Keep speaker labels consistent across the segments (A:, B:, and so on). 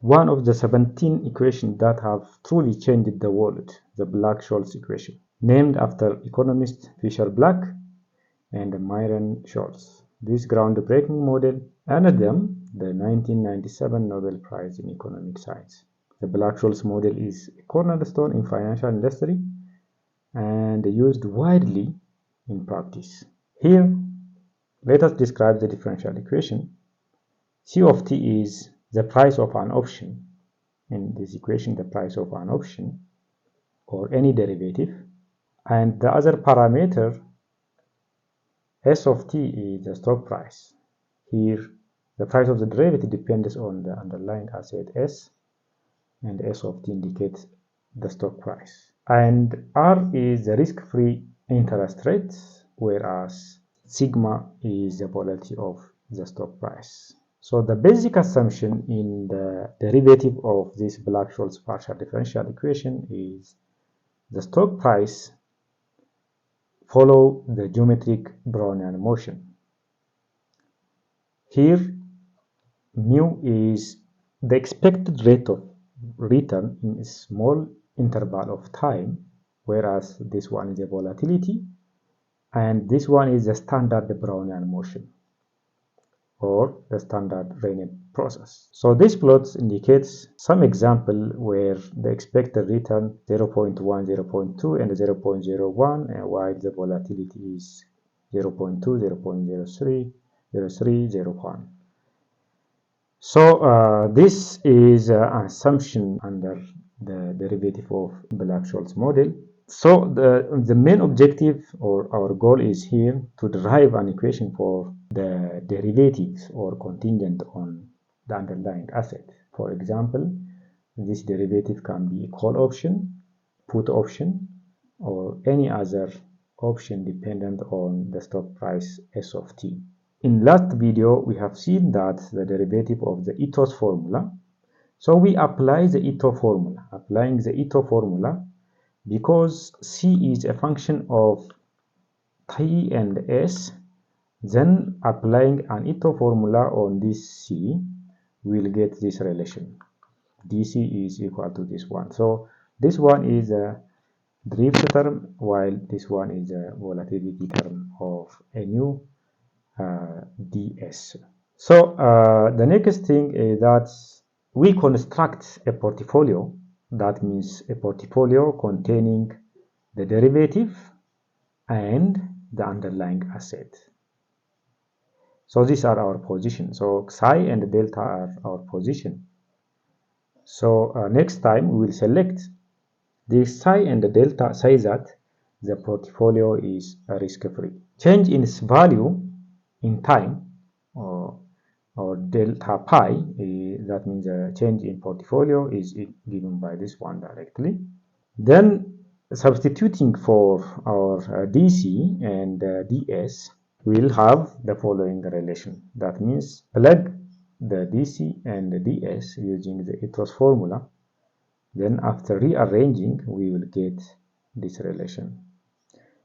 A: one of the 17 equations that have truly changed the world, the Black-Scholes equation, named after economists Fischer Black and Myron Scholes. This groundbreaking model earned them the 1997 Nobel Prize in Economic Science. The Black-Scholes model is a cornerstone in financial industry and used widely in practice. Here, let us describe the differential equation. C of t is the price of an option. In this equation, the price of an option or any derivative. And the other parameter, S of t, is the stock price. Here, the price of the derivative depends on the underlying asset S, and S of t indicates the stock price. And R is the risk-free interest rate, whereas sigma is the volatility of the stock price. So the basic assumption in the derivative of this Black-Scholes partial differential equation is the stock price follow the geometric Brownian motion. Here, mu is the expected rate of return in a small interval of time, whereas this one is the volatility, and this one is the standard Brownian motion, or the standard Rayleigh process. So this plot indicates some example where the expected return 0.1, 0.2, and 0.01, and while the volatility is 0.2, 0.03, 0.3, 0.1. So this is an assumption under the derivative of Black-Scholes model. So the main objective or our goal is here to derive an equation for the derivatives or contingent on the underlying asset. For example, this derivative can be a call option, put option, or any other option dependent on the stock price S of t. In last video, we have seen that the derivative of the Ito's formula. So we apply the Ito formula. Applying the Ito formula, because C is a function of T and S, then applying an Ito formula on this C, we'll get this relation. DC is equal to this one. So this one is a derivative term, while this one is a volatility term of a new ds. So the next thing is that we construct a portfolio. That means a portfolio containing the derivative and the underlying asset. So these are our position. So psi and delta are our position. So next time we will select the psi and the delta say that the portfolio is risk-free. Change in its value in time or delta pi, that means the change in portfolio is given by this one directly. Then substituting for our DC and DS, we will have the following relation. That means plug the DC and the DS using the Ito's formula. Then after rearranging, we will get this relation.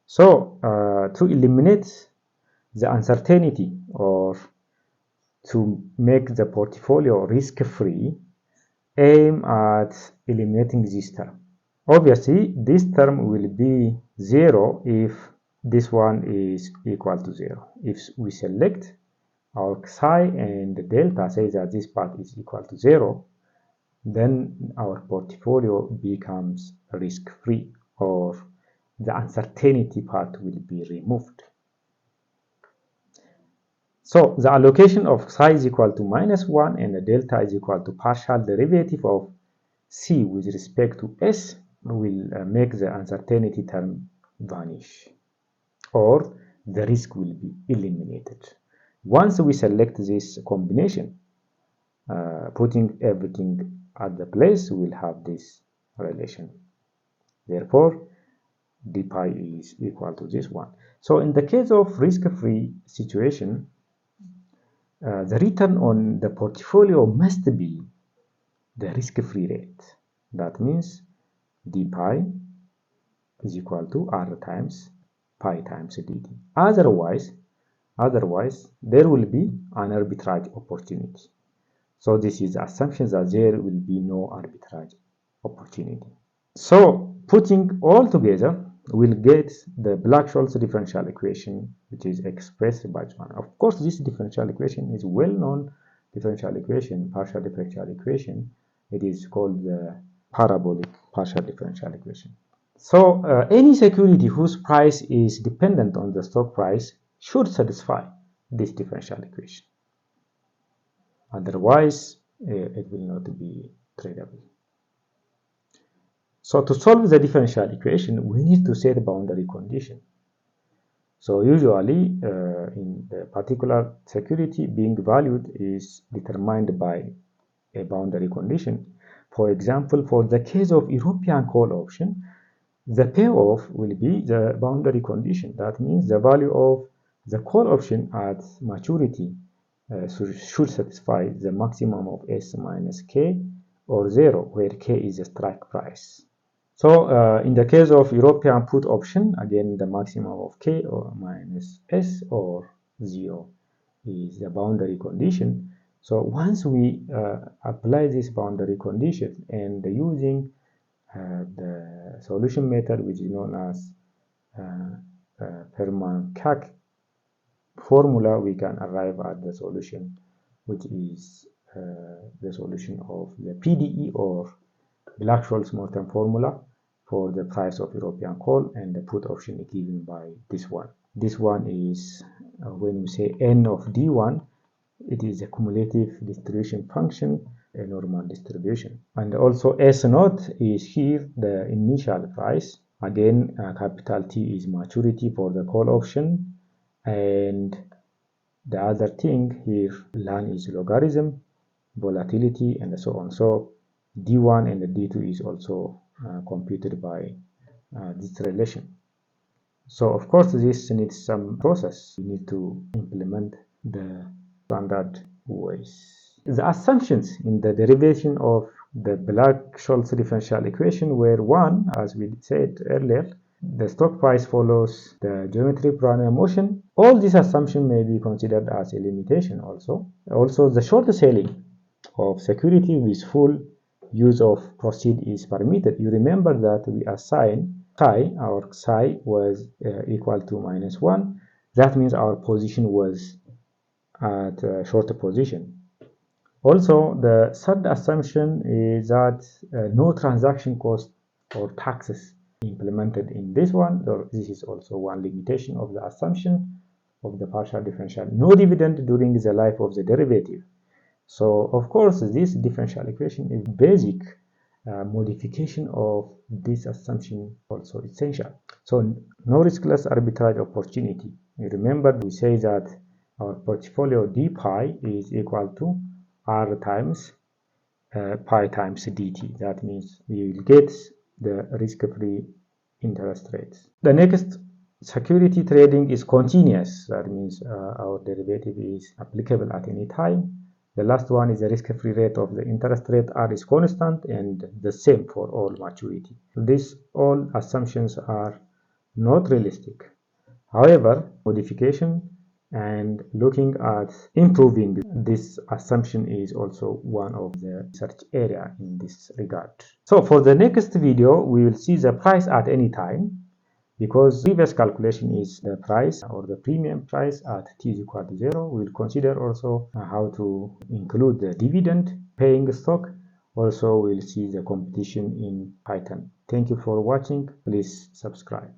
A: So to eliminate the uncertainty or to make the portfolio risk-free, aim at eliminating this term. Obviously, this term will be 0 if this one is equal to 0. If we select our psi and delta, say that this part is equal to 0, then our portfolio becomes risk-free, or the uncertainty part will be removed. So the allocation of psi is equal to -1 and the delta is equal to partial derivative of C with respect to S will make the uncertainty term vanish, or the risk will be eliminated. Once we select this combination, putting everything at the place, we'll have this relation. Therefore, d pi is equal to this one. So in the case of risk-free situation, the return on the portfolio must be the risk-free rate. That means d pi is equal to r times pi times dt. Otherwise, there will be an arbitrage opportunity. So this is the assumption that there will be no arbitrage opportunity. So putting all together, we'll get the Black-Scholes differential equation, which is expressed by one. Of course, this differential equation is well-known differential equation, partial differential equation. It is called the parabolic partial differential equation. So any security whose price is dependent on the stock price should satisfy this differential equation. Otherwise, it will not be tradable. So to solve the differential equation, we need to set a boundary condition. So usually, in the particular security being valued is determined by a boundary condition. For example, for the case of European call option, the payoff will be the boundary condition. That means the value of the call option at maturity should satisfy the maximum of S minus K or 0, where K is the strike price. So in the case of European put option, again the maximum of K or minus S or 0 is the boundary condition. So once we apply this boundary condition and using the solution method, which is known as Fermat-Kac formula, we can arrive at the solution, which is the solution of the PDE or Black-Scholes Morton formula for the price of European coal, and the put option is given by this one. This one is when we say n of d1, it is a cumulative distribution function, a normal distribution. And also S naught is here the initial price. Again, capital T is maturity for the call option, and the other thing here, ln is logarithm, volatility, and so on. So D1 and the D2 is also computed by this relation. So of course this needs some process. You need to implement the standard ways. The assumptions in the derivation of the Black-Scholes differential equation were one, as we said earlier, the stock price follows the geometric primary motion. All these assumptions may be considered as a limitation also. Also, the short selling of security with full use of proceed is permitted. You remember that we assign psi, our psi was equal to -1. That means our position was at a shorter position. Also, the third assumption is that no transaction cost or taxes implemented in this one. So this is also one limitation of the assumption of the partial differential. No dividend during the life of the derivative. So of course this differential equation is basic modification of this assumption also essential. So no riskless arbitrage opportunity. You remember we say that our portfolio d pi is equal to r times pi times dt. That means we will get the risk-free interest rates. The next, security trading is continuous. That means our derivative is applicable at any time. The last one is the risk-free rate of the interest rate R is constant and the same for all maturity. These all assumptions are not realistic. However, modification and looking at improving this assumption is also one of the research area in this regard. So for the next video, we will see the price at any time, because previous calculation is the price or the premium price at t is equal to 0. We'll consider also how to include the dividend paying stock. Also, we'll see the competition in Python. Thank you for watching. Please subscribe.